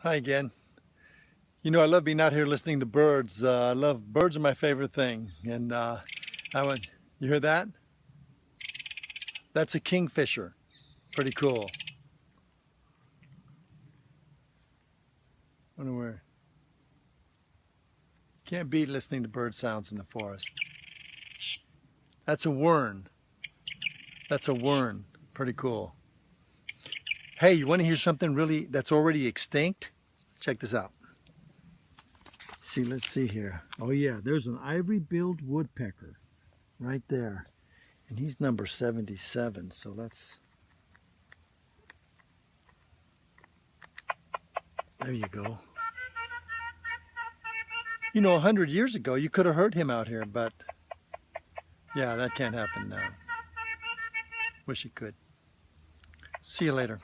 Hi again. You know, I love being out here listening to birds. Birds are my favorite thing. And I went, you hear that? That's a kingfisher. Pretty cool. Wonder where. Can't beat listening to bird sounds in the forest. That's a wern. That's a wern. Pretty cool. Hey, you want to hear something really that's already extinct? Check this out. See, let's see here. Oh yeah, there's an ivory-billed woodpecker right there. And he's number 77, so let's... There you go. You know, 100 years ago, you could have heard him out here, but yeah, that can't happen now. Wish it could. See you later.